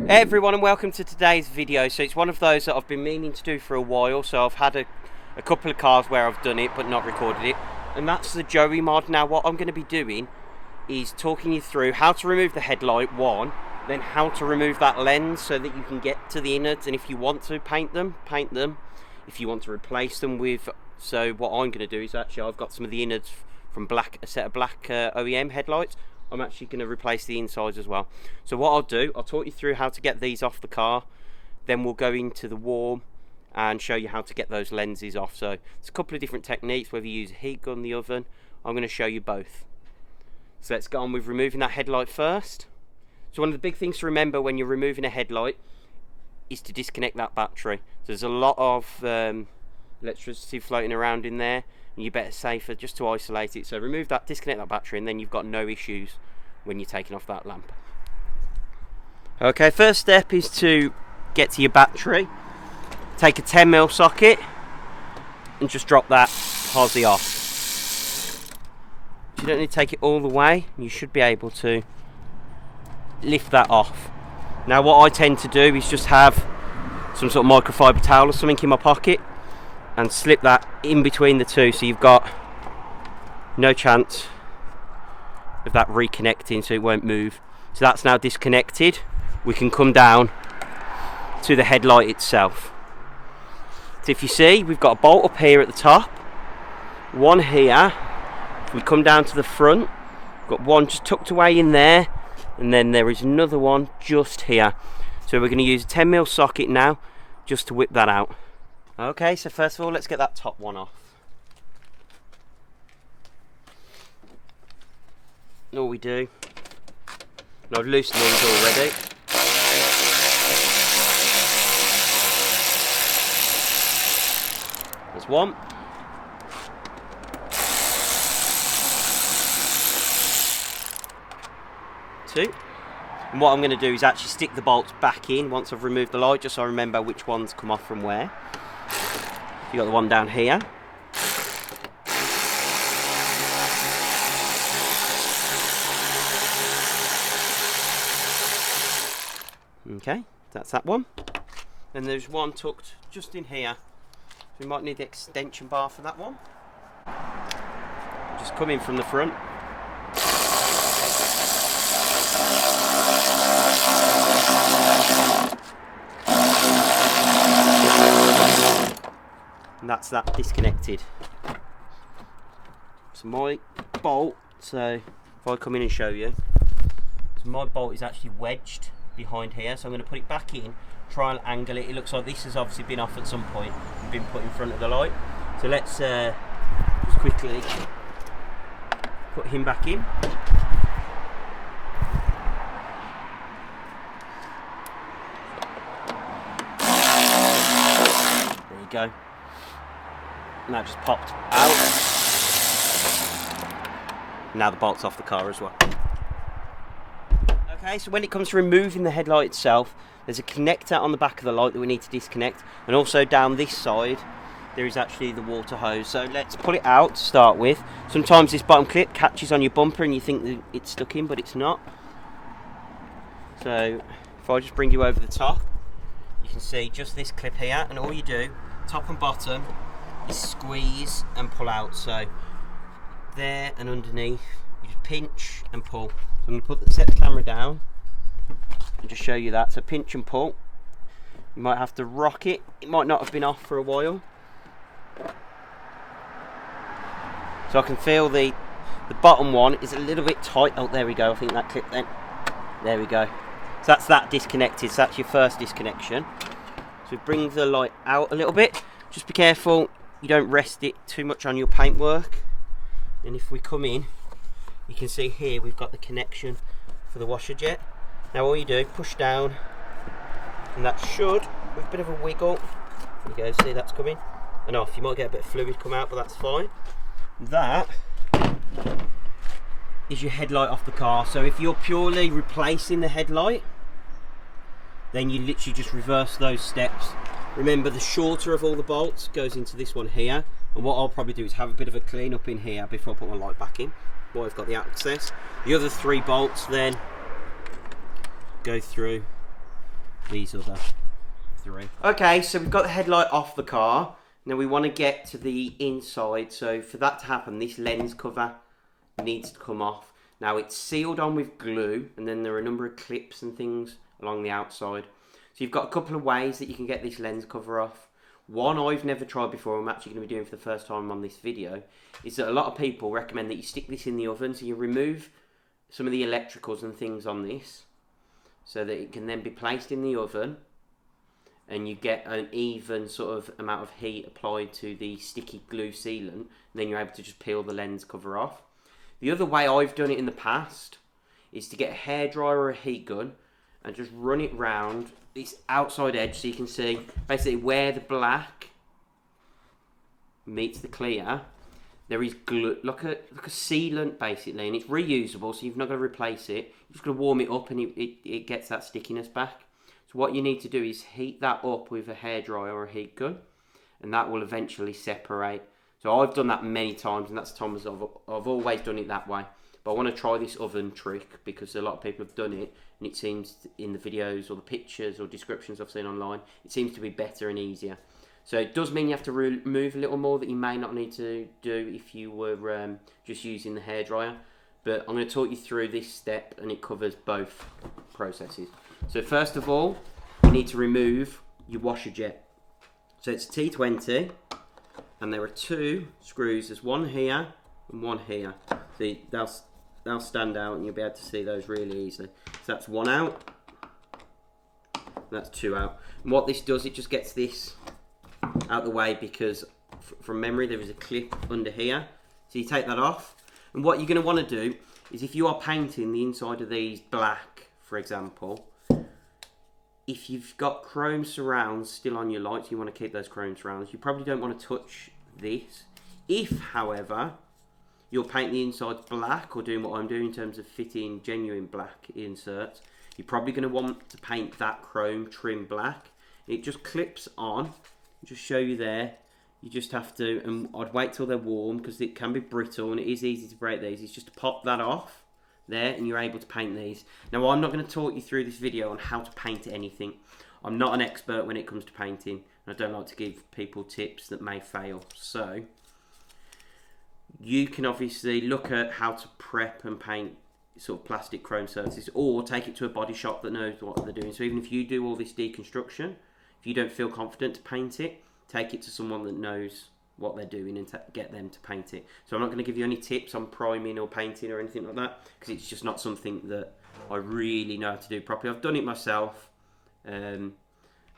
Hey everyone, and welcome to today's video. So it's one of those that I've been meaning to do for a while. So I've had a couple of cars where I've done it but not recorded it, and that's the Joey mod. Now what I'm going to be doing is talking you through how to remove the headlight, one, then how to remove that lens so that you can get to the innards, and if you want to paint them, if you want to replace them with, so what I'm going to do is actually, I've got some of the innards from a set of black OEM headlights. I'm actually going to replace the insides as well. So what I'll do, I'll talk you through how to get these off the car, then we'll go into the warm and show you how to get those lenses off. So it's a couple of different techniques, whether you use a heat gun, the oven, I'm going to show you both. So let's get on with removing that headlight first. So one of the big things to remember when you're removing a headlight is to disconnect that battery. So there's a lot of electricity floating around in there, and you better safer just to isolate it. So remove that, disconnect that battery, and then you've got no issues when you're taking off that lamp. Okay, first step is to get to your battery. Take a 10mm socket and just drop that hosey off. You don't need to take it all the way. You should be able to lift that off. Now what I tend to do is just have some sort of microfiber towel or something in my pocket and slip that in between the two, so you've got no chance of that reconnecting, so it won't move. So that's now disconnected. We can come down to the headlight itself. So if you see, we've got a bolt up here at the top, one here. If we come down to the front, we've got one just tucked away in there, and then there is another one just here. So we're going to use a 10mm socket now just to whip that out. Okay, so first of all, let's get that top one off. And all we do, and I've loosened these already. There's one. Two. And what I'm going to do is actually stick the bolts back in once I've removed the light, just so I remember which ones come off from where. You got the one down here. Okay, that's that one. And there's one tucked just in here. We might need the extension bar for that one. Just come in from the front. And that's that disconnected. So my bolt, so if I come in and show you, so my bolt is actually wedged behind here, so I'm going to put it back in, try and angle it. It looks like this has obviously been off at some point and been put in front of the light. So let's just quickly put him back in. There you go. And that just popped out. Now the bolt's off the car as well. Okay, so when it comes to removing the headlight itself, there's a connector on the back of the light that we need to disconnect, and also down this side there is actually the water hose. So let's pull it out to start with. Sometimes this bottom clip catches on your bumper and you think that it's stuck in, but it's not. So if I just bring you over the top, you can see just this clip here, and all you do, top and bottom, is squeeze and pull out. So there and underneath, you just pinch and pull. So I'm going to set the camera down and just show you that. So pinch and pull. You might have to rock it. It might not have been off for a while. So I can feel the bottom one is a little bit tight. Oh, there we go. I think that clip then. There we go. So that's that disconnected. So that's your first disconnection. So bring the light out a little bit. Just be careful you don't rest it too much on your paintwork. And if we come in, you can see here we've got the connection for the washer jet. Now all you do, push down, and that should, with a bit of a wiggle, there you go, see that's coming, and off. You might get a bit of fluid come out, but that's fine. That is your headlight off the car. So if you're purely replacing the headlight, then you literally just reverse those steps. Remember, the shorter of all the bolts goes into this one here, and what I'll probably do is have a bit of a clean up in here before I put my light back in, while I've got the access. The other 3 bolts then go through these other 3. Okay, so we've got the headlight off the car. Now we want to get to the inside, so for that to happen, this lens cover needs to come off. Now it's sealed on with glue, and then there are a number of clips and things along the outside. So you've got a couple of ways that you can get this lens cover off. One I've never tried before, I'm actually going to be doing for the first time on this video, is that a lot of people recommend that you stick this in the oven, so you remove some of the electricals and things on this, so that it can then be placed in the oven, and you get an even sort of amount of heat applied to the sticky glue sealant, and then you're able to just peel the lens cover off. The other way I've done it in the past is to get a hairdryer or a heat gun and just run it round this outside edge, so you can see basically where the black meets the clear. There is glue, like a sealant basically, and it's reusable, so you've not got to replace it. You're just going to warm it up, and it gets that stickiness back. So what you need to do is heat that up with a hairdryer or a heat gun, and that will eventually separate. So I've done that many times, and that's the times I've always done it that way. But I want to try this oven trick because a lot of people have done it, and it seems in the videos or the pictures or descriptions I've seen online, it seems to be better and easier. So it does mean you have to remove a little more that you may not need to do if you were just using the hairdryer. But I'm going to talk you through this step, and it covers both processes. So first of all, you need to remove your washer jet. So it's T20, and there are 2 screws. There's one here and one here. So they'll stand out, and you'll be able to see those really easily. So that's 1 out, that's 2 out. And what this does, it just gets this out the way, because from memory there is a clip under here. So you take that off, and what you're going to want to do is, if you are painting the inside of these black, for example, if you've got chrome surrounds still on your lights, you want to keep those chrome surrounds. You probably don't want to touch this. If, however, you're painting the insides black, or doing what I'm doing in terms of fitting genuine black inserts, you're probably going to want to paint that chrome trim black. It just clips on. I'll just show you there. You just have to, and I'd wait till they're warm, because it can be brittle and it is easy to break these. It's just to pop that off there, and you're able to paint these. Now, I'm not going to talk you through this video on how to paint anything. I'm not an expert when it comes to painting, and I don't like to give people tips that may fail. So you can obviously look at how to prep and paint sort of plastic chrome surfaces, or take it to a body shop that knows what they're doing. So even if you do all this deconstruction, if you don't feel confident to paint it, take it to someone that knows what they're doing and get them to paint it. So I'm not going to give you any tips on priming or painting or anything like that, because it's just not something that I really know how to do properly. I've done it myself and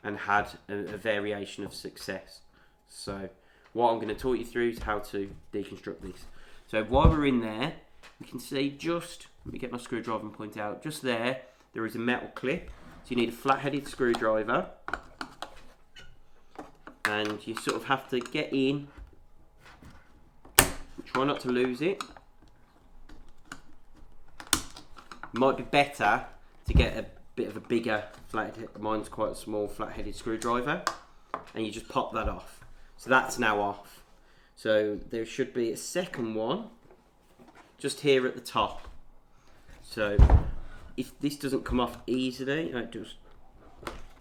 had a variation of success. So what I'm going to talk you through is how to deconstruct this. So while we're in there, you can see just, let me get my screwdriver and point out, just there is a metal clip. So you need a flat-headed screwdriver, and you sort of have to get in, try not to lose it. Might be better to get a bit of a bigger flathead. Mine's quite a small flat-headed screwdriver, and you just pop that off. So that's now off. So there should be a second one just here at the top. So if this doesn't come off easily,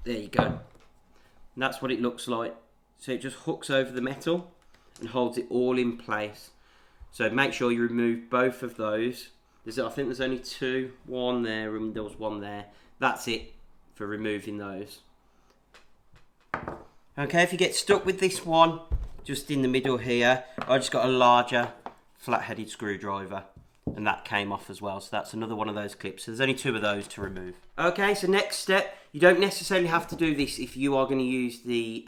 there you go. And that's what it looks like. So it just hooks over the metal and holds it all in place. So make sure you remove both of those. I think there's only 2, one there and there was one there. That's it for removing those. Okay, if you get stuck with this one, just in the middle here, I just got a larger flat-headed screwdriver, and that came off as well. So that's another one of those clips. So there's only 2 of those to remove. Okay, so next step, you don't necessarily have to do this if you are going to use the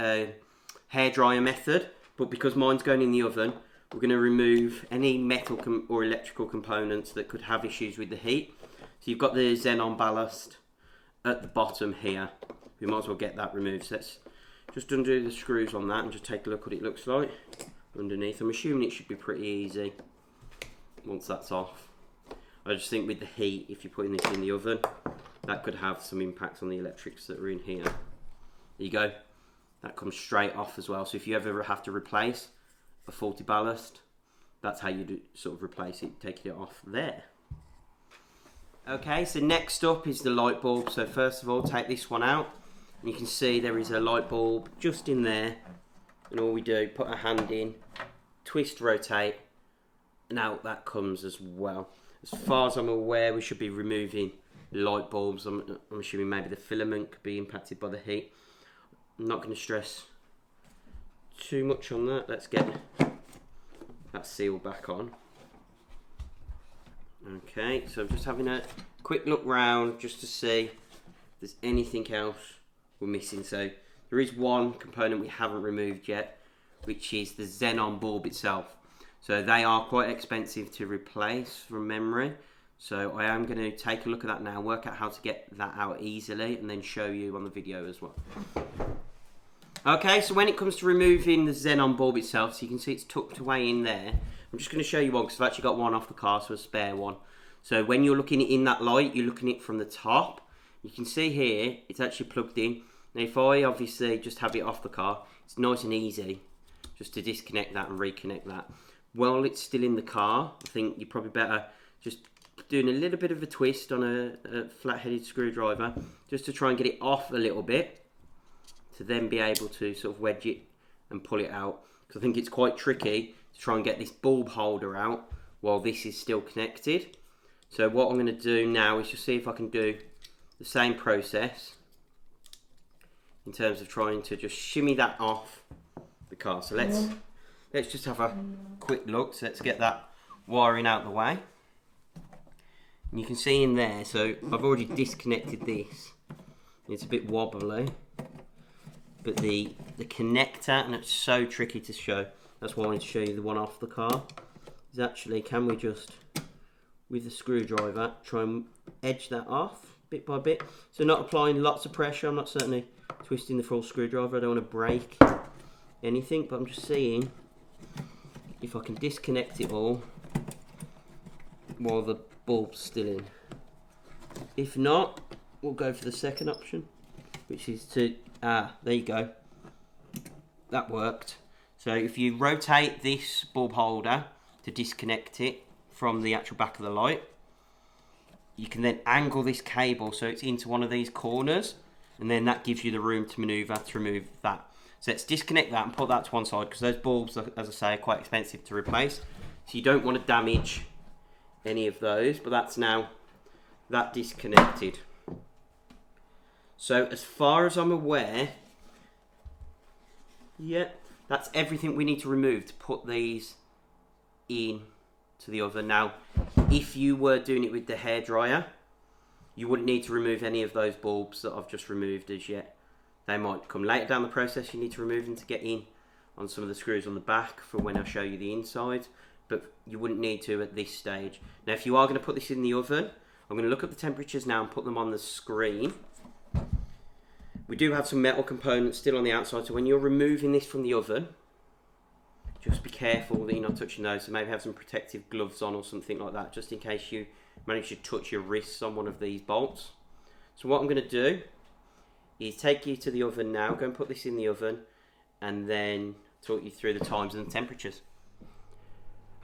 hairdryer method, but because mine's going in the oven, we're going to remove any metal or electrical components that could have issues with the heat. So you've got the xenon ballast at the bottom here. We might as well get that removed. So let's just undo the screws on that and just take a look what it looks like underneath. I'm assuming it should be pretty easy once that's off. I just think with the heat, if you're putting this in the oven, that could have some impacts on the electrics that are in here. There you go. That comes straight off as well. So if you ever have to replace a faulty ballast, that's how you sort of replace it, taking it off there. Okay, so next up is the light bulb. So first of all, take this one out. And you can see there is a light bulb just in there, and all we do, put a hand in, twist, rotate, and out that comes as well. As far as I'm aware, we should be removing light bulbs. I'm assuming maybe the filament could be impacted by the heat. I'm not going to stress too much on that. Let's get that seal back on. Okay, so I'm just having a quick look round just to see if there's anything else we're missing. So there is one component we haven't removed yet, which is the xenon bulb itself. So they are quite expensive to replace from memory. So I am going to take a look at that now, work out how to get that out easily, and then show you on the video as well. Okay, so when it comes to removing the xenon bulb itself, so you can see it's tucked away in there. I'm just going to show you one because I've actually got one off the car, so a spare one. So when you're looking in that light, you're looking at it from the top. You can see here, it's actually plugged in. Now if I obviously just have it off the car, it's nice and easy just to disconnect that and reconnect that. While it's still in the car, I think you're probably better just doing a little bit of a twist on a flat-headed screwdriver just to try and get it off a little bit, to then be able to sort of wedge it and pull it out. Because I think it's quite tricky to try and get this bulb holder out while this is still connected. So what I'm going to do now is just see if I can do the same process in terms of trying to just shimmy that off the car. So let's just have a quick look. So let's get that wiring out the way. And you can see in there, so I've already disconnected this. It's a bit wobbly, but the connector, and it's so tricky to show, that's why I wanted to show you the one off the car, is actually, can we just, with the screwdriver, try and edge that off bit by bit. So not applying lots of pressure, I'm not certainly twisting the full screwdriver, I don't want to break anything, but I'm just seeing if I can disconnect it all while the bulb's still in. If not, we'll go for the second option, which is to, there you go, that worked. So if you rotate this bulb holder to disconnect it from the actual back of the light, you can then angle this cable so it's into one of these corners, and then that gives you the room to maneuver to remove that. So let's disconnect that and put that to one side, because those bulbs, as I say, are quite expensive to replace. So you don't want to damage any of those, but that's now that disconnected. So as far as I'm aware, yeah, that's everything we need to remove to put these in to the oven. Now, if you were doing it with the hairdryer, you wouldn't need to remove any of those bulbs that I've just removed as yet. They might come later down the process, you need to remove them to get in on some of the screws on the back for when I show you the inside, but you wouldn't need to at this stage. Now if you are going to put this in the oven, I'm going to look at the temperatures now and put them on the screen. We do have some metal components still on the outside, so when you're removing this from the oven, just be careful that you're not touching those. So maybe have some protective gloves on or something like that, just in case you manage to touch your wrists on one of these bolts. So what I'm going to do is take you to the oven now, go and put this in the oven, and then talk you through the times and the temperatures.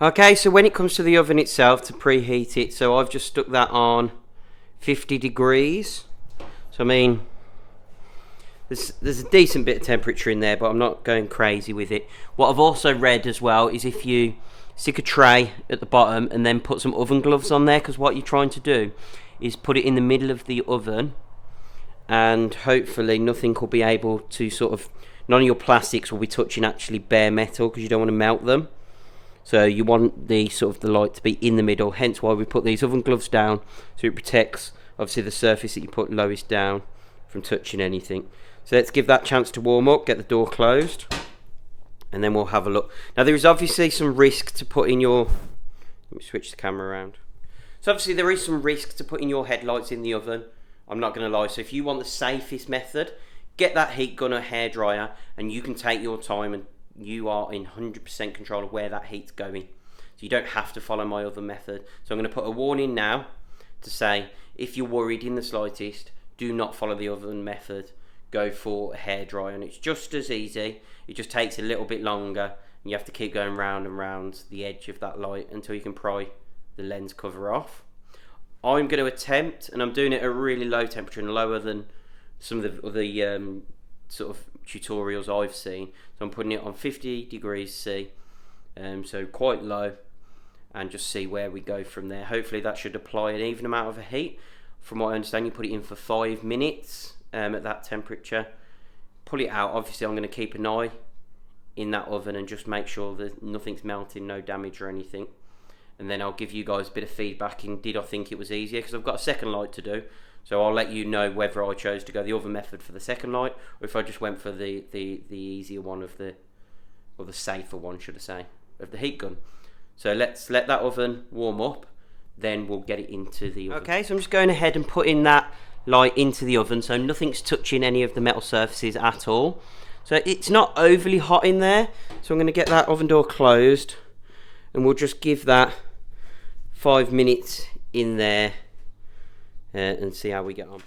Okay, so when it comes to the oven itself, to preheat it, so I've just stuck that on 50 degrees. So I mean, there's a decent bit of temperature in there, but I'm not going crazy with it. What I've also read as well is if you stick a tray at the bottom and then put some oven gloves on there, because what you're trying to do is put it in the middle of the oven, and hopefully nothing will be able to sort of, none of your plastics will be touching actually bare metal, because you don't want to melt them. So you want the sort of the light to be in the middle, hence why we put these oven gloves down, so it protects obviously the surface that you put lowest down from touching anything. So let's give that chance to warm up, get the door closed, and then we'll have a look. Now there is obviously some risk to putting your, let me switch the camera around. So obviously there is some risk to putting your headlights in the oven, I'm not going to lie. So if you want the safest method, get that heat gun or hairdryer, and you can take your time, and you are in 100% control of where that heat's going. So you don't have to follow my other method. So I'm going to put a warning now to say, if you're worried in the slightest, do not follow the oven method. Go for a hairdryer, and it's just as easy. It just takes a little bit longer, and you have to keep going round and round the edge of that light until you can pry the lens cover off. I'm going to attempt, and I'm doing it at a really low temperature and lower than some of the other sort of tutorials I've seen. So I'm putting it on 50 degrees C, so quite low, and just see where we go from there. Hopefully that should apply an even amount of heat. From what I understand, you put it in for 5 minutes at that temperature. Pull it out. Obviously I'm going to keep an eye in that oven and just make sure that nothing's melting, no damage or anything. And then I'll give you guys a bit of feedback in did I think it was easier, because I've got a second light to do. So I'll let you know whether I chose to go the other method for the second light, or if I just went for the easier one or the safer one, should I say, of the heat gun. So let's let that oven warm up, then we'll get it into the oven. Okay, so I'm just going ahead and putting that light into the oven, so nothing's touching any of the metal surfaces at all. So it's not overly hot in there, so I'm going to get that oven door closed, and we'll just give that 5 minutes in there and see how we get on.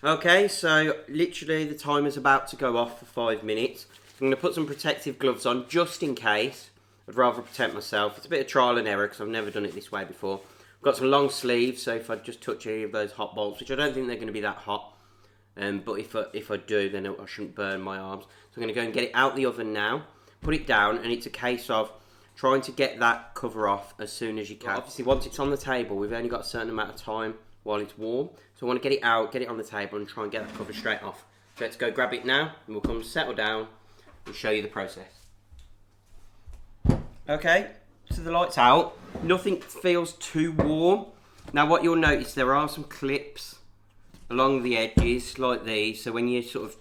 Okay, so literally the timer's about to go off for 5 minutes. I'm going to put some protective gloves on just in case. I'd rather protect myself. It's a bit of trial and error because I've never done it this way before. I've got some long sleeves, so if I just touch any of those hot bolts, which I don't think they're going to be that hot, but if I do, then I shouldn't burn my arms. So I'm going to go and get it out the oven now, put it down, and it's a case of trying to get that cover off as soon as you can. Obviously, once it's on the table, we've only got a certain amount of time while it's warm. So I want to get it out, get it on the table, and try and get that cover straight off. So let's go grab it now, and we'll come settle down and show you the process. Okay, so the light's out. Nothing feels too warm. Now what you'll notice, there are some clips along the edges like these. So when you're sort of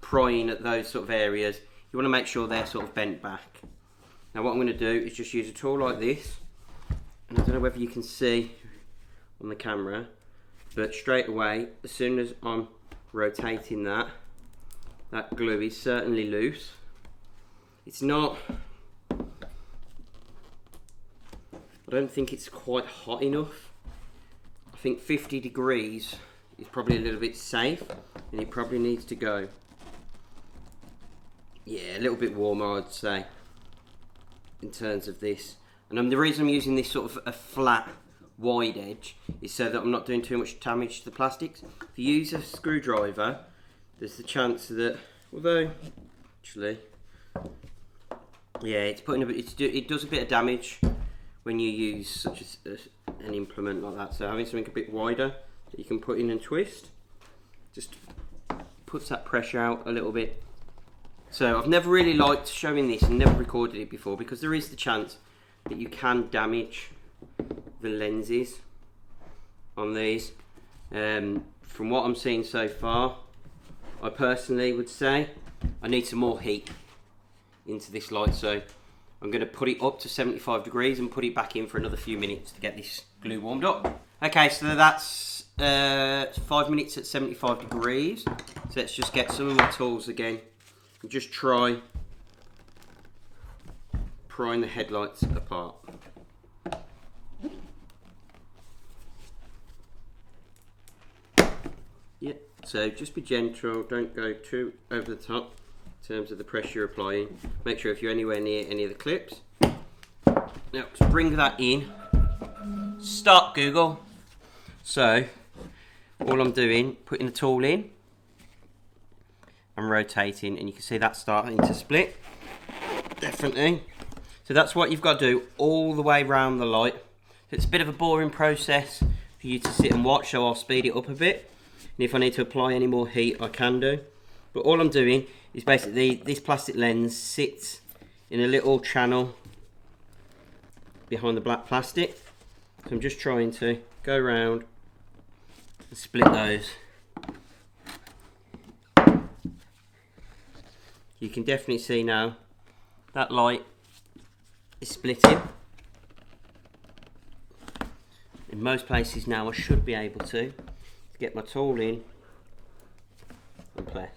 prying at those sort of areas, you want to make sure they're sort of bent back. Now what I'm going to do is just use a tool like this. And I don't know whether you can see on the camera, but straight away, as soon as I'm rotating that glue is certainly loose. It's not, I don't think it's quite hot enough. I think 50 degrees is probably a little bit safe, and it probably needs to go, yeah, a little bit warmer, I'd say, in terms of this. And the reason I'm using this sort of a flat, wide edge is so that I'm not doing too much damage to the plastics. If you use a screwdriver, there's the chance that, although, actually, yeah, it's putting a bit, it does a bit of damage when you use such an implement like that. So having something a bit wider that you can put in and twist just puts that pressure out a little bit. So I've never really liked showing this and never recorded it before, because there is the chance that you can damage the lenses on these. From what I'm seeing so far, I personally would say I need some more heat into this light, so I'm going to put it up to 75 degrees and put it back in for another few minutes to get this glue warmed up. Okay, so that's 5 minutes at 75 degrees. So let's just get some of my tools again and just try prying the headlights apart. Yeah, so just be gentle, don't go too over the top in terms of the pressure you're applying. Make sure if you're anywhere near any of the clips. Now let's bring that in. Stop, Google. So all I'm doing, putting the tool in, I'm rotating, and you can see that starting to split. Definitely. So that's what you've got to do all the way around the light. It's a bit of a boring process for you to sit and watch, so I'll speed it up a bit. And if I need to apply any more heat, I can do. But all I'm doing is basically, this plastic lens sits in a little channel behind the black plastic. So I'm just trying to go around and split those. You can definitely see now that light is splitting. In most places now I should be able to get my tool in and press.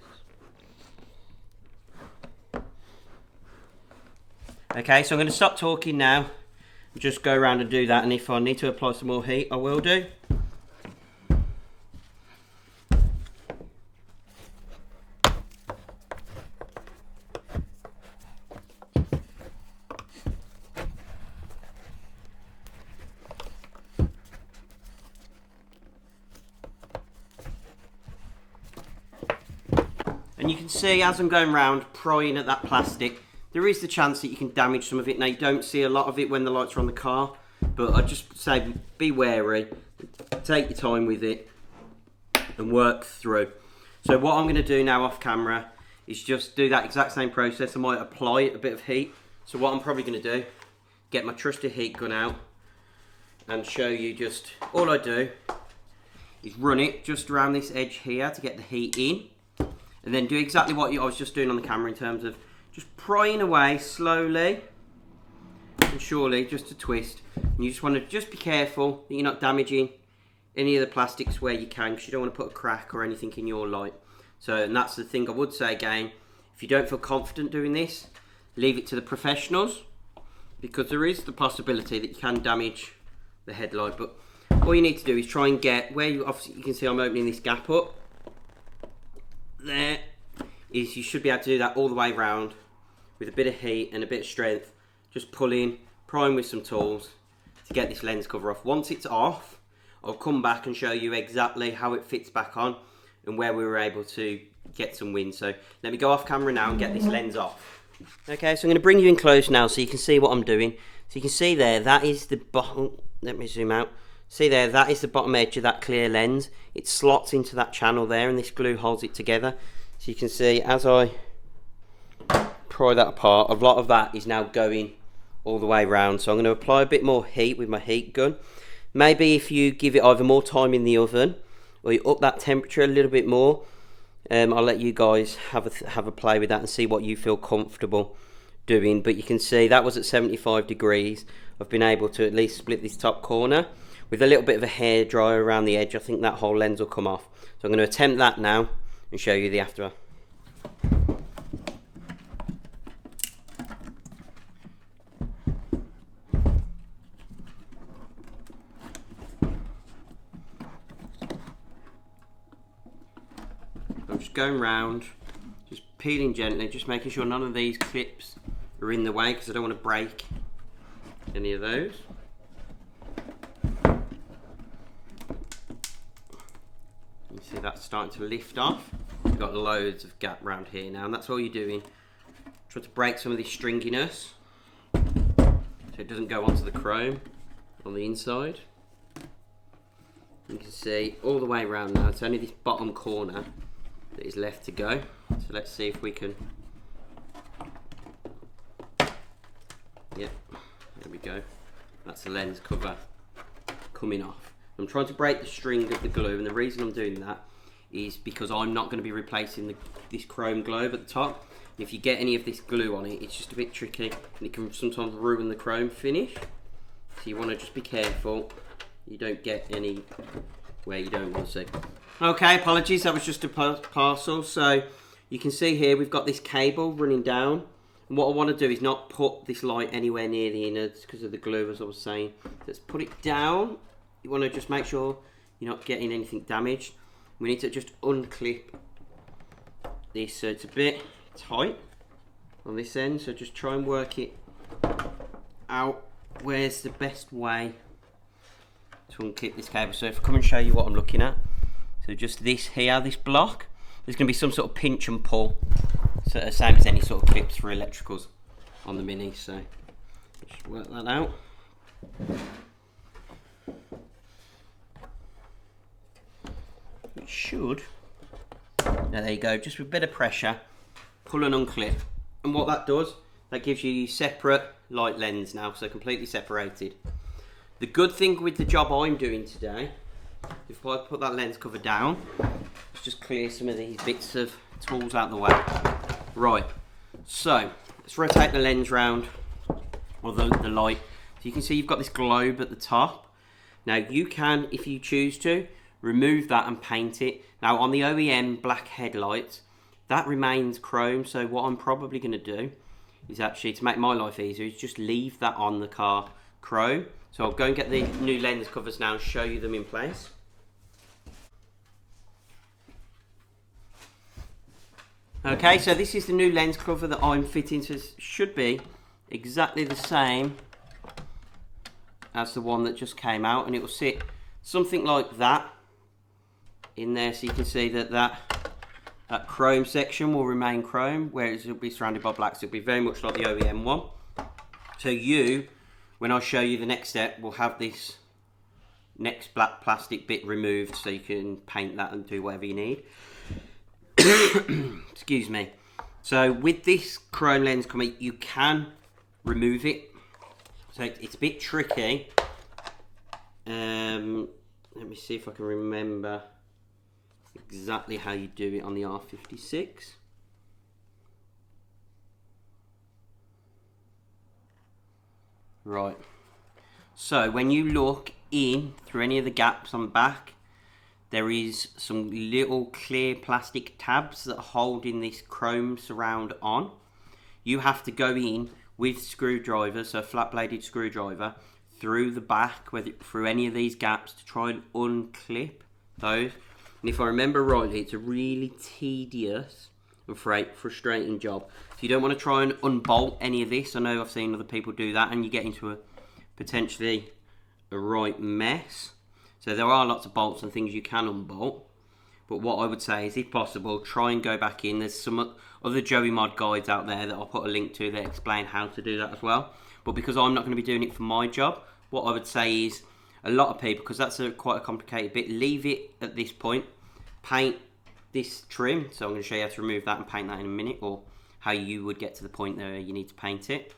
Okay, so I'm going to stop talking now and just go around and do that, and if I need to apply some more heat I will do. And you can see as I'm going round prying at that plastic, there is the chance that you can damage some of it. Now you don't see a lot of it when the lights are on the car, but I just say be wary, take your time with it and work through. So what I'm going to do now off camera is just do that exact same process. I might apply a bit of heat. So what I'm probably going to do, get my trusty heat gun out and show you just, all I do is run it just around this edge here to get the heat in, and then do exactly what I was just doing on the camera in terms of just prying away slowly and surely, just to twist. And you just want to just be careful that you're not damaging any of the plastics where you can, because you don't want to put a crack or anything in your light. So, and that's the thing I would say again, if you don't feel confident doing this, leave it to the professionals, because there is the possibility that you can damage the headlight. But all you need to do is try and get where you, obviously you can see I'm opening this gap up there, is you should be able to do that all the way around with a bit of heat and a bit of strength, just pulling, prying with some tools to get this lens cover off. Once it's off, I'll come back and show you exactly how it fits back on and where we were able to get some wind. So let me go off camera now and get this lens off. Okay, so I'm going to bring you in close now so you can see what I'm doing. So you can see there, that is the bottom, let me zoom out. See there, that is the bottom edge of that clear lens. It slots into that channel there and this glue holds it together. So you can see as I pry that apart, a lot of that is now going all the way around. So I'm going to apply a bit more heat with my heat gun. Maybe if you give it either more time in the oven or you up that temperature a little bit more, I'll let you guys have a play with that and see what you feel comfortable doing. But you can see that was at 75 degrees. I've been able to at least split this top corner with a little bit of a hair dryer around the edge. I think that whole lens will come off. So I'm going to attempt that now and show you the after. I'm just going round, just peeling gently, just making sure none of these clips are in the way, because I don't want to break any of those. You see that's starting to lift off. We've got loads of gap round here now, and that's all you're doing. Try to break some of this stringiness so it doesn't go onto the chrome on the inside. You can see all the way around now, it's only this bottom corner that is left to go. So let's see if we can, yep, there we go. That's the lens cover coming off. I'm trying to break the string of the glue, and the reason I'm doing that is because I'm not going to be replacing this chrome globe at the top. And if you get any of this glue on it, it's just a bit tricky and it can sometimes ruin the chrome finish. So you want to just be careful you don't get any where you don't want to see. Okay, apologies, that was just a parcel. So you can see here we've got this cable running down, and what I want to do is not put this light anywhere near the innards because of the glue, as I was saying. Let's put it down. You want to just make sure you're not getting anything damaged. We need to just unclip this so it's a bit tight on this end, so just try and work it out. Where's the best way to unclip this cable? So if I come and show you what I'm looking at, so just this here, this block, there's going to be some sort of pinch and pull, so the same as any sort of clips for electricals on the Mini. So just work that out. It should, there you go, just with a bit of pressure, pull and unclip, and what that does, that gives you separate light lens now, so completely separated. The good thing with the job I'm doing today, if I put that lens cover down, let's just clear some of these bits of tools out of the way. Right, so let's rotate the lens round, or the light. So you can see you've got this globe at the top. Now you can, if you choose to, remove that and paint it. Now on the OEM black headlights, that remains chrome, so what I'm probably going to do is actually, to make my life easier, is just leave that on the car chrome. So I'll go and get the new lens covers now and show you them in place. Okay, so this is the new lens cover that I'm fitting, so it should be exactly the same as the one that just came out, and it will sit something like that in there, so you can see that That chrome section will remain chrome, whereas it'll be surrounded by black, so it'll be very much like the OEM one. So you, when I show you the next step, will have this next black plastic bit removed so you can paint that and do whatever you need. Excuse me. So with this chrome lens coming, you can remove it. So it's a bit tricky. Let me see if I can remember exactly how you do it on the R56. Right. So when you look in through any of the gaps on the back, there is some little clear plastic tabs that are holding this chrome surround on. You have to go in with screwdriver, so a flat bladed screwdriver, through the back, through any of these gaps to try and unclip those. And if I remember rightly, it's a really tedious and frustrating job. So you don't want to try and unbolt any of this. I know I've seen other people do that and you get into a potentially a right mess. So there are lots of bolts and things you can unbolt, but what I would say is, if possible, try and go back in. There's some other Joey Mod guides out there that I'll put a link to that explain how to do that as well. But because I'm not going to be doing it for my job, what I would say is, a lot of people, because that's quite a complicated bit, leave it at this point, paint this trim. So I'm going to show you how to remove that and paint that in a minute, or how you would get to the point where you need to paint it,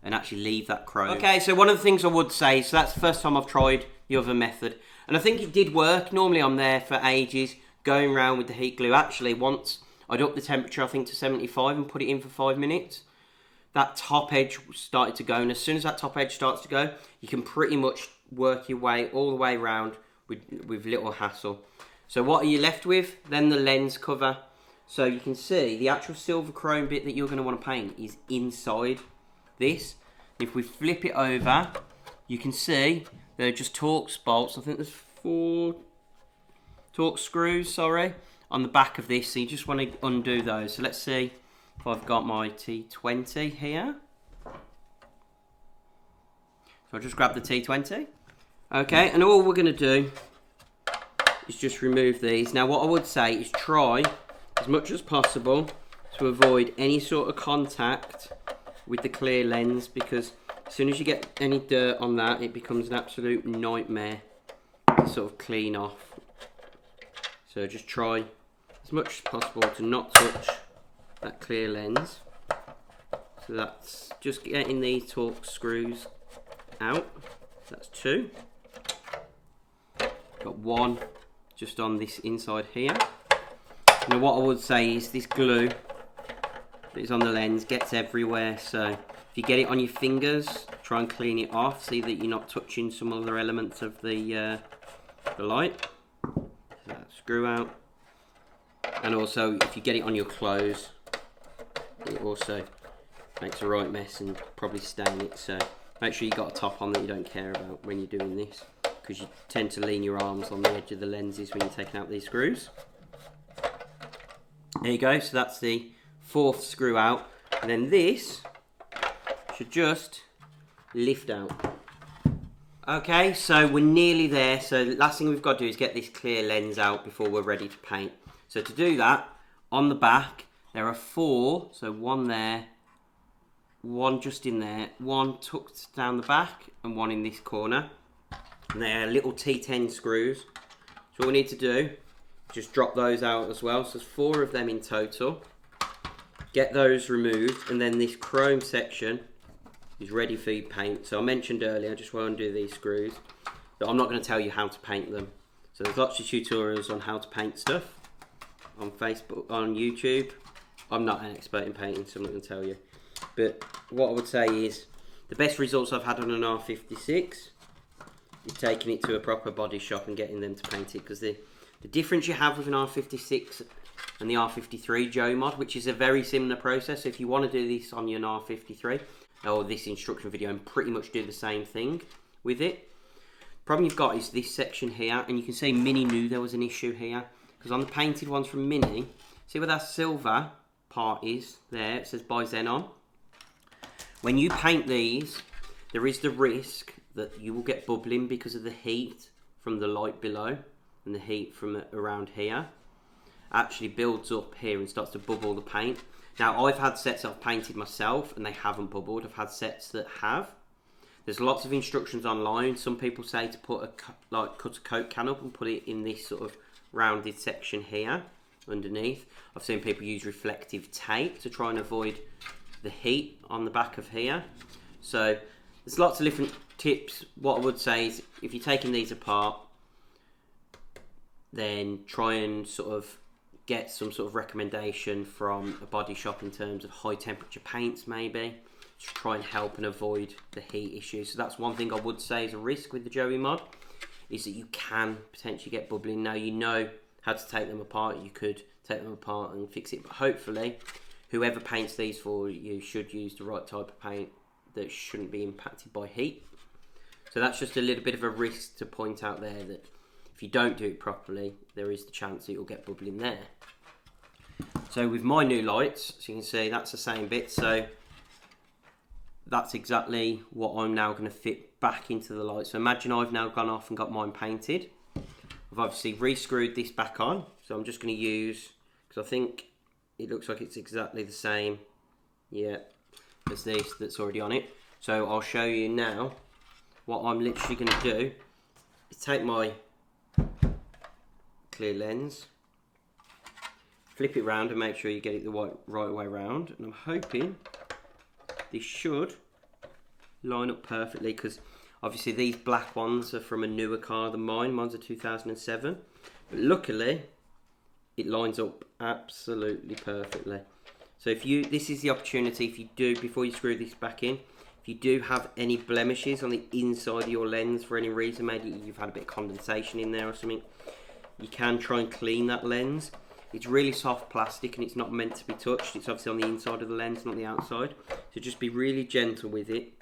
and actually leave that chrome. Okay, so one of the things I would say, so that's the first time I've tried the other method, and I think it did work. Normally I'm there for ages, going around with the heat glue. Actually, once I'd up the temperature, I think, to 75 and put it in for 5 minutes, that top edge started to go, and as soon as that top edge starts to go, you can pretty much work your way all the way around with little hassle. So what are you left with? Then the lens cover. So you can see the actual silver chrome bit that you're going to want to paint is inside this. If we flip it over, you can see there are just Torx bolts. I think there's 4 Torx screws, sorry, on the back of this. So you just want to undo those. So let's see if I've got my T20 here. So I'll just grab the T20. Okay, and all we're going to do is just remove these. Now what I would say is, try as much as possible to avoid any sort of contact with the clear lens, because as soon as you get any dirt on that, it becomes an absolute nightmare to sort of clean off. So just try as much as possible to not touch that clear lens. So that's just getting these Torx screws out. That's 2. Got 1 just on this inside here. Now what I would say is, this glue that is on the lens gets everywhere, so if you get it on your fingers, try and clean it off. See that you're not touching some other elements of the light. So that screw out. And also, if you get it on your clothes, it also makes a right mess and probably stain it. So make sure you got a top on that you don't care about when you're doing this, because you tend to lean your arms on the edge of the lenses when you're taking out these screws. There you go, so that's the 4th screw out, and then this should just lift out. Okay, so we're nearly there. So the last thing we've got to do is get this clear lens out before we're ready to paint. So to do that, on the back there are 4, so 1 there, 1 just in there, 1 tucked down the back, and 1 in this corner. And they're little T10 screws. So all we need to do, just drop those out as well. So there's 4 of them in total. Get those removed, and then this chrome section is ready for your paint. So I mentioned earlier, I just want to undo these screws, but I'm not going to tell you how to paint them. So there's lots of tutorials on how to paint stuff on Facebook, on YouTube. I'm not an expert in painting, so I'm not going to tell you. But what I would say is, the best results I've had on an R56 is taking it to a proper body shop and getting them to paint it, because the difference you have with an R56 and the R53 Joey Mod, which is a very similar process. So if you want to do this on your R53, or this instruction video, and pretty much do the same thing with it, problem you've got is this section here, and you can see Mini knew there was an issue here, because on the painted ones from Mini, see where that silver part is there, it says by Xenon. When you paint these, there is the risk that you will get bubbling because of the heat from the light below and the heat from around here. actually builds up here and starts to bubble the paint. Now, I've had sets I've painted myself and they haven't bubbled. I've had sets that have. There's lots of instructions online. Some people say to put cut a Coke can up and put it in this sort of rounded section here underneath. I've seen people use reflective tape to try and avoid the heat on the back of here. So there's lots of different tips. What I would say is if you're taking these apart, then try and sort of get some sort of recommendation from a body shop in terms of high temperature paints maybe, to try and help and avoid the heat issue. So that's one thing I would say is a risk with the Joey mod, is that you can potentially get bubbling. Now you know how to take them apart, you could take them apart and fix it, but hopefully whoever paints these for you should use the right type of paint that shouldn't be impacted by heat. So that's just a little bit of a risk to point out there, that if you don't do it properly, there is the chance that you'll get bubbling there. So with my new lights, as you can see, that's the same bit. So that's exactly what I'm now going to fit back into the light. So imagine I've now gone off and got mine painted. I've obviously re-screwed this back on. So I'm just going to use, because I think it looks like it's exactly the same, yeah, as this that's already on it. So I'll show you now. What I'm literally going to do is take my clear lens, flip it round and make sure you get it the right way round, and I'm hoping this should line up perfectly, because obviously these black ones are from a newer car than mine. Mine's a 2007, but luckily it lines up absolutely perfectly. So if you, this is the opportunity, if you do, before you screw this back in, if you do have any blemishes on the inside of your lens for any reason, maybe you've had a bit of condensation in there or something, you can try and clean that lens. It's really soft plastic and it's not meant to be touched. It's obviously on the inside of the lens, not the outside. So just be really gentle with it,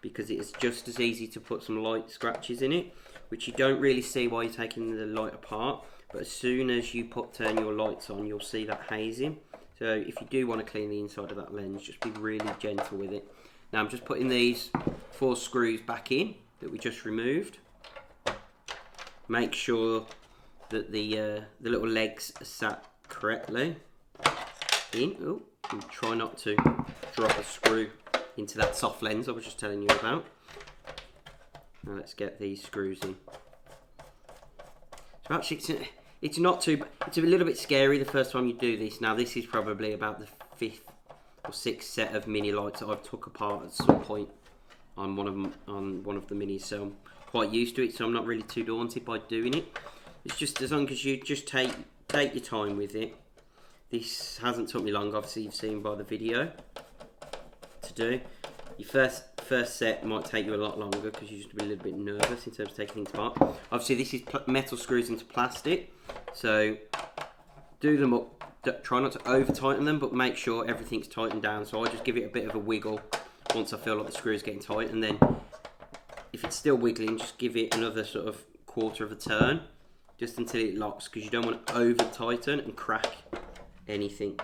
because it's just as easy to put some light scratches in it, which you don't really see while you're taking the light apart. But as soon as you turn your lights on, you'll see that hazing. So if you do want to clean the inside of that lens, just be really gentle with it. Now I'm just putting these 4 screws back in that we just removed. Make sure that the little legs are sat correctly in. Oh, and try not to drop a screw into that soft lens I was just telling you about. Now let's get these screws in. So actually it's not too, it's a little bit scary the first time you do this. Now this is probably about the 5th or 6th set of mini lights that I've took apart at some point on one of the minis, so I'm quite used to it, so I'm not really too daunted by doing it. It's just as long as you just take your time with it. This hasn't took me long, obviously you've seen by the video, to do. Your first set might take you a lot longer because you just be a little bit nervous in terms of taking things apart. Obviously this is metal screws into plastic, so do them up. Try not to over tighten them, but make sure everything's tightened down. So I just give it a bit of a wiggle once I feel like the screw is getting tight, and then if it's still wiggling, just give it another sort of quarter of a turn, just until it locks, because you don't want to over tighten and crack anything.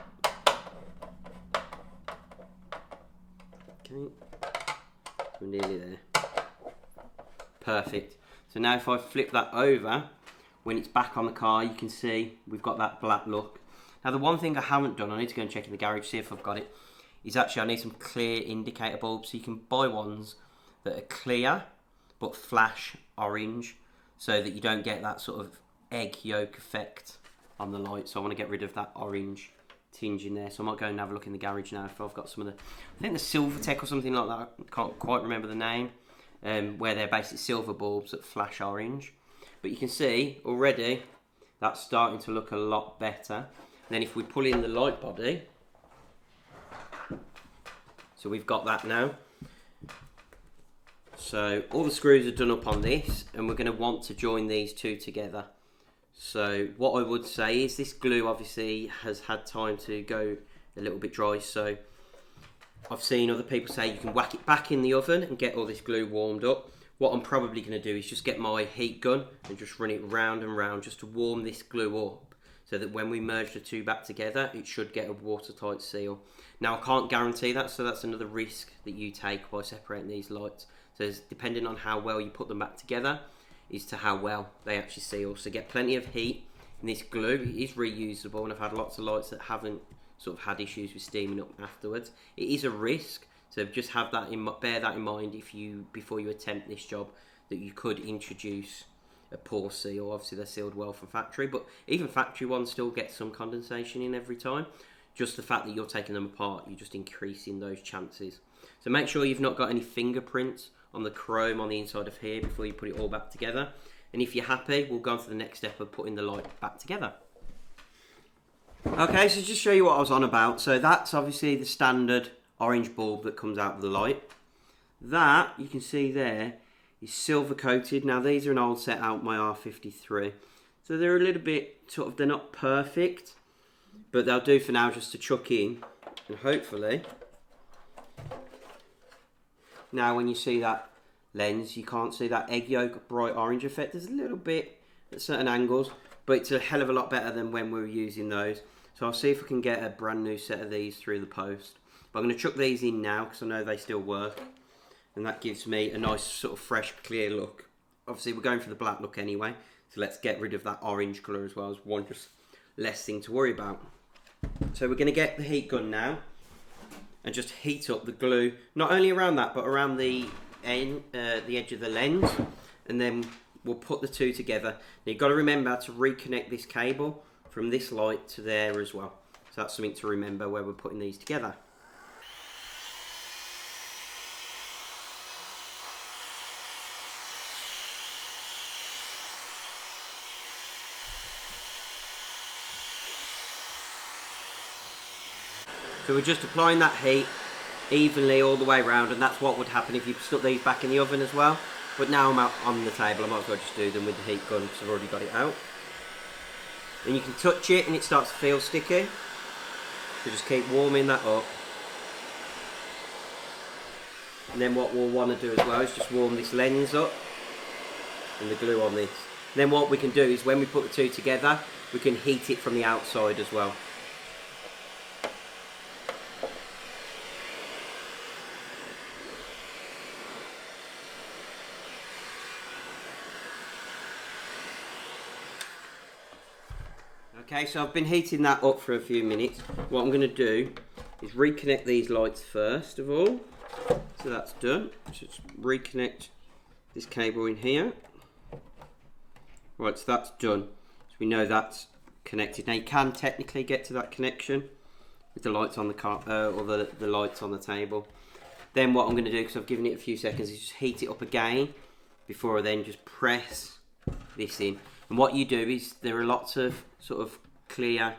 Okay, we're nearly there. Perfect. So now if I flip that over, when it's back on the car, you can see we've got that black look. Now the one thing I haven't done, I need to go and check in the garage, see if I've got it, is actually I need some clear indicator bulbs. So you can buy ones that are clear but flash orange, so that you don't get that sort of egg yolk effect on the light. So I want to get rid of that orange tinge in there. So I might go and have a look in the garage now if I've got some of the, I think the Silvertech or something like that, I can't quite remember the name, where they're basically silver bulbs that flash orange. But you can see already that's starting to look a lot better. And then if we pull in the light body, so we've got that now. So all the screws are done up on this, and we're going to want to join these two together. So what I would say is this glue obviously has had time to go a little bit dry, so I've seen other people say you can whack it back in the oven and get all this glue warmed up. What I'm probably going to do is just get my heat gun and just run it round and round just to warm this glue up, so that when we merge the two back together, it should get a watertight seal. Now I can't guarantee that, so that's another risk that you take by separating these lights. So depending on how well you put them back together is to how well they actually seal. So get plenty of heat And this glue is reusable, and I've had lots of lights that haven't sort of had issues with steaming up afterwards. It is a risk, so just have that bear that in mind before you attempt this job, that you could introduce a poor seal. Obviously they're sealed well from factory, but even factory ones still get some condensation in every time. Just the fact that you're taking them apart, you're just increasing those chances. So make sure you've not got any fingerprints on the chrome on the inside of here before you put it all back together. And if you're happy, we'll go on to the next step of putting the light back together. Okay, so just show you what I was on about. So that's obviously the standard orange bulb that comes out of the light. That, you can see there, is silver coated. Now these are an old set out, my R53. So they're a little bit, they're not perfect, but they'll do for now just to chuck in. And hopefully, now when you see that lens, you can't see that egg yolk bright orange effect. There's a little bit at certain angles, but it's a hell of a lot better than when we were using those. So I'll see if I can get a brand new set of these through the post. But I'm going to chuck these in now because I know they still work. And that gives me a nice sort of fresh, clear look. Obviously we're going for the black look anyway, so let's get rid of that orange colour as well, as one just less thing to worry about. So we're going to get the heat gun now and just heat up the glue, not only around that, but around the edge of the lens, and then we'll put the two together. Now you've got to remember to reconnect this cable from this light to there as well. So that's something to remember where we're putting these together. So we're just applying that heat evenly all the way around, and that's what would happen if you stuck these back in the oven as well. But now I'm out on the table, I might as well just do them with the heat gun because I've already got it out. And you can touch it and it starts to feel sticky. So just keep warming that up. And then what we'll want to do as well is just warm this lens up and the glue on this. And then what we can do is when we put the two together, we can heat it from the outside as well. Okay, so I've been heating that up for a few minutes. What I'm going to do is reconnect these lights first of all. So that's done. Just reconnect this cable in here. Right, so that's done. So we know that's connected. Now you can technically get to that connection with the lights on the car or the lights on the table. Then what I'm going to do, because I've given it a few seconds, is just heat it up again before I then just press this in. And what you do is there are lots of sort of clear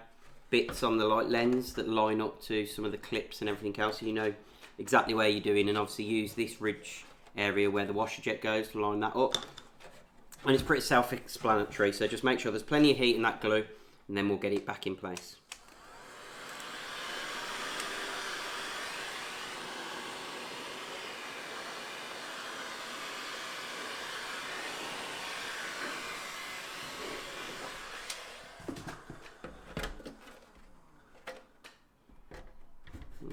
bits on the light lens that line up to some of the clips and everything else, so you know exactly where you're doing, and obviously use this ridge area where the washer jet goes to line that up. And it's pretty self-explanatory, so just make sure there's plenty of heat in that glue, and then we'll get it back in place.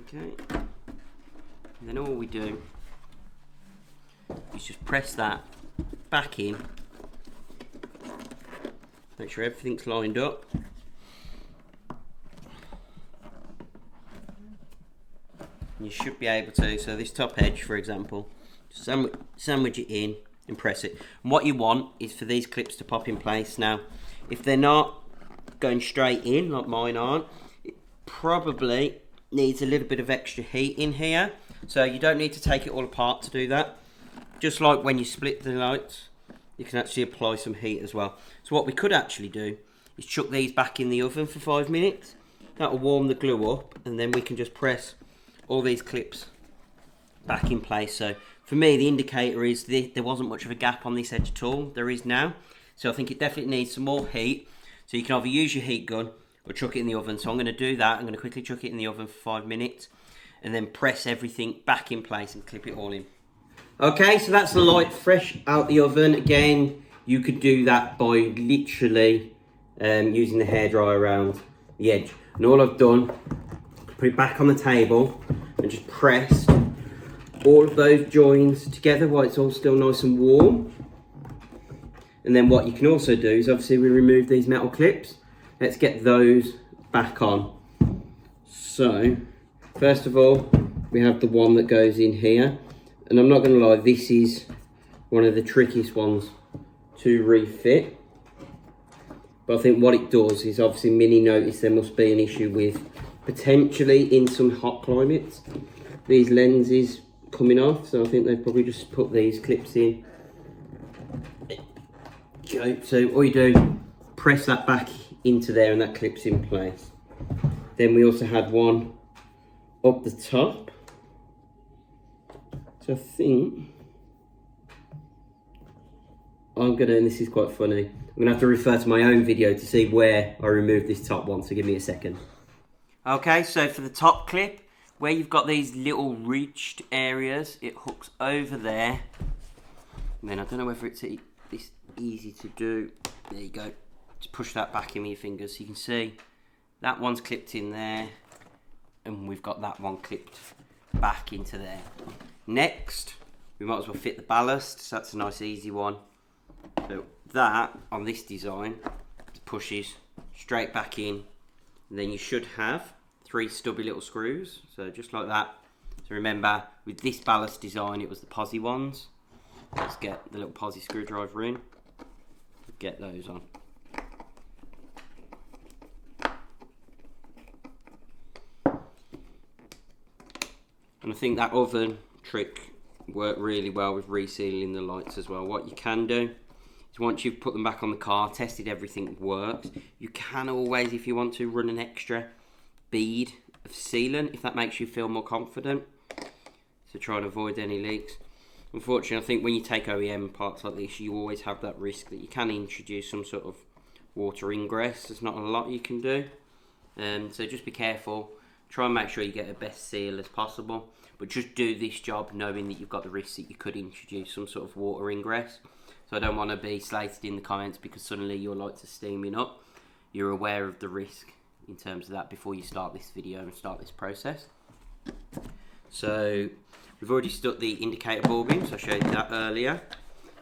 Okay, and then all we do is just press that back in, make sure everything's lined up, and you should be able to, so this top edge for example, sandwich it in and press it. And what you want is for these clips to pop in place. Now if they're not going straight in like mine aren't, it probably needs a little bit of extra heat in here, so you don't need to take it all apart to do that. Just like when you split the lights, you can actually apply some heat as well. So what we could actually do is chuck these back in the oven for 5 minutes. That will warm the glue up, and then we can just press all these clips back in place. So for me the indicator is there wasn't much of a gap on this edge at all. There is now, so I think it definitely needs some more heat. So you can either use your heat gun or chuck it in the oven. So I'm going to do that. I'm going to quickly chuck it in the oven for 5 minutes and then press everything back in place and clip it all in. Okay, so that's the light fresh out the oven. Again, you could do that by literally using the hairdryer around the edge. And all I've done, put it back on the table and just pressed all of those joins together while it's all still nice and warm. And then what you can also do is obviously we remove these metal clips. Let's get those back on. So first of all, we have the one that goes in here. And I'm not going to lie, this is one of the trickiest ones to refit. But I think what it does is obviously Mini noticed there must be an issue with potentially in some hot climates these lenses coming off, so I think they've probably just put these clips in. Okay, so all you do, press that back into there and that clips in place. Then we also had one up the top. So I think I'm gonna, and this is quite funny, I'm gonna have to refer to my own video to see where I removed this top one, so give me a second. Okay, so for the top clip, where you've got these little reached areas, it hooks over there. And then I don't know whether it's this easy to do. There you go. Just push that back in with your fingers so you can see that one's clipped in there, and we've got that one clipped back into there. Next, we might as well fit the ballast, so that's a nice easy one. So that, on this design, pushes straight back in, and then you should have 3 stubby little screws, so just like that. So remember, with this ballast design, it was the posi ones. Let's get the little posi screwdriver in, get those on. And I think that other trick worked really well with resealing the lights as well. What you can do is once you've put them back on the car, tested everything works, you can always, if you want to, run an extra bead of sealant if that makes you feel more confident, to try and avoid any leaks. Unfortunately, I think when you take OEM parts like this, you always have that risk that you can introduce some sort of water ingress. There's not a lot you can do, so just be careful. Try and make sure you get the best seal as possible, but just do this job knowing that you've got the risk that you could introduce some sort of water ingress. So I don't want to be slated in the comments because suddenly your lights are steaming up. You're aware of the risk in terms of that before you start this video and start this process. So we've already stuck the indicator bulb in, so I showed you that earlier.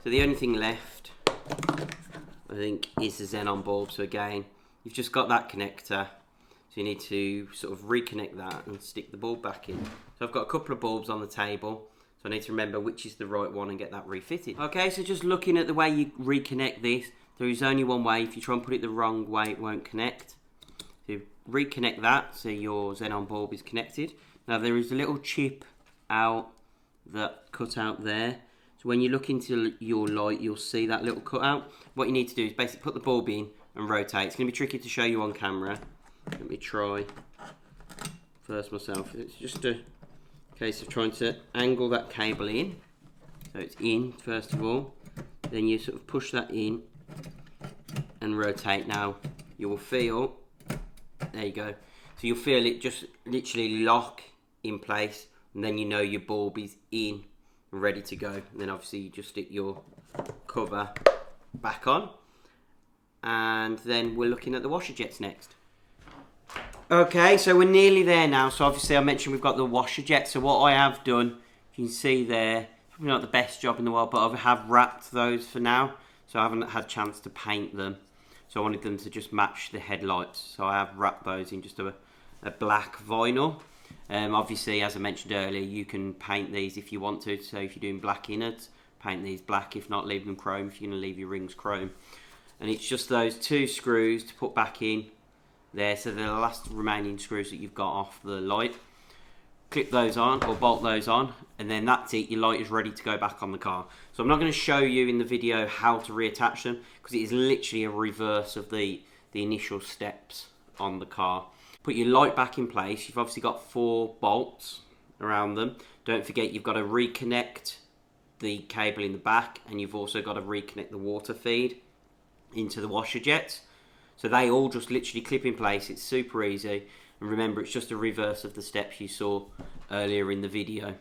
So the only thing left, I think, is the xenon bulb. So again, you've just got that connector, so you need to sort of reconnect that and stick the bulb back in. So I've got a couple of bulbs on the table, so I need to remember which is the right one and get that refitted. Okay, so just looking at the way you reconnect this, there is only one way. If you try and put it the wrong way, it won't connect. So you reconnect that so your xenon bulb is connected. Now there is a little chip out that cut out there. So when you look into your light, you'll see that little cutout. What you need to do is basically put the bulb in and rotate. It's going to be tricky to show you on camera. Let me try first myself. It's just a case of trying to angle that cable in. So it's in first of all. Then you sort of push that in and rotate. Now you will feel, there you go. So you'll feel it just literally lock in place, and then you know your bulb is in and ready to go. And then obviously you just stick your cover back on, and then we're looking at the washer jets next. Okay, so we're nearly there now. So obviously I mentioned we've got the washer jets. So what I have done, you can see there, probably not the best job in the world, but I have wrapped those for now. So I haven't had a chance to paint them. So I wanted them to just match the headlights. So I have wrapped those in just a black vinyl. Obviously, as I mentioned earlier, you can paint these if you want to. So if you're doing black innards, paint these black. If not, leave them chrome if you're going to leave your rings chrome. And it's just those 2 screws to put back in there. So they're the last remaining screws that you've got off the light. Clip those on or bolt those on, and then that's it. Your light is ready to go back on the car. So I'm not going to show you in the video how to reattach them because it is literally a reverse of the initial steps on the car. Put your light back in place. You've obviously got 4 bolts around them. Don't forget you've got to reconnect the cable in the back, and you've also got to reconnect the water feed into the washer jets. So they all just literally clip in place. It's super easy. And remember, it's just a reverse of the steps you saw earlier in the video.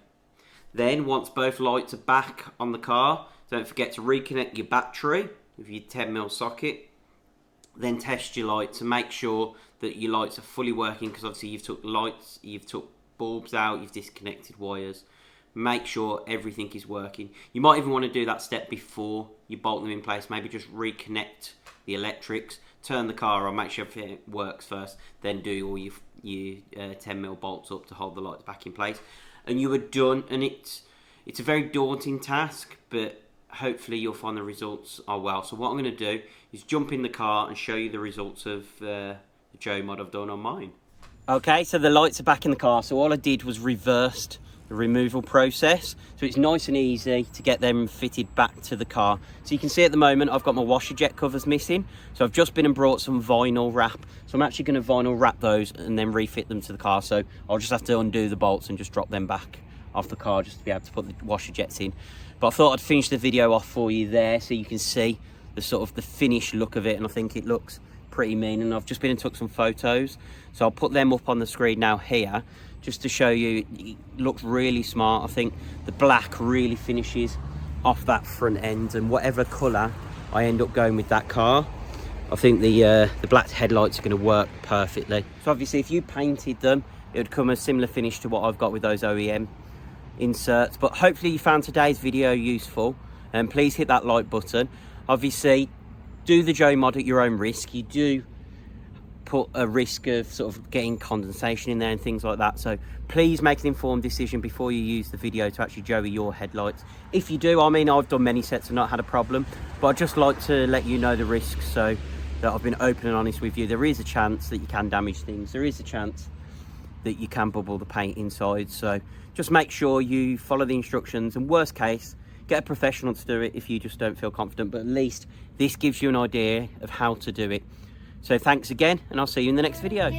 Then, once both lights are back on the car, don't forget to reconnect your battery with your 10mm socket. Then test your lights and make sure that your lights are fully working, because obviously you've took lights, you've took bulbs out, you've disconnected wires. make sure everything is working. You might even want to do that step before you bolt them in place. Maybe just reconnect the electrics, turn the car on, make sure everything works first, then do all your 10mm bolts up to hold the lights back in place, and you are done. And it's a very daunting task, but hopefully you'll find the results are well. So what I'm going to do is jump in the car and show you the results of the Joey mod I've done on mine. Okay, so the lights are back in the car. So all I did was reversed the removal process, so it's nice and easy to get them fitted back to the car. So you can see at the moment I've got my washer jet covers missing, so I've just been and brought some vinyl wrap. So I'm actually going to vinyl wrap those and then refit them to the car. So I'll just have to undo the bolts and just drop them back off the car just to be able to put the washer jets in. But I thought I'd finish the video off for you there so you can see the sort of the finished look of it, and I think it looks pretty mean. And I've just been and took some photos, so I'll put them up on the screen now here just to show you. It looks really smart. I think the black really finishes off that front end, and whatever colour I end up going with that car, I think the black headlights are going to work perfectly. So obviously if you painted them, it would come a similar finish to what I've got with those OEM inserts. But hopefully you found today's video useful, and please hit that like button. Obviously do the Joey mod at your own risk. You do put a risk of sort of getting condensation in there and things like that, so please make an informed decision before you use the video to actually Joey your headlights. If you do, I mean, I've done many sets and not had a problem, but I'd just like to let you know the risks so that I've been open and honest with you. There is a chance that you can damage things, there is a chance that you can bubble the paint inside, so just make sure you follow the instructions, and worst case, get a professional to do it if you just don't feel confident. But at least this gives you an idea of how to do it. So thanks again, and I'll see you in the next video.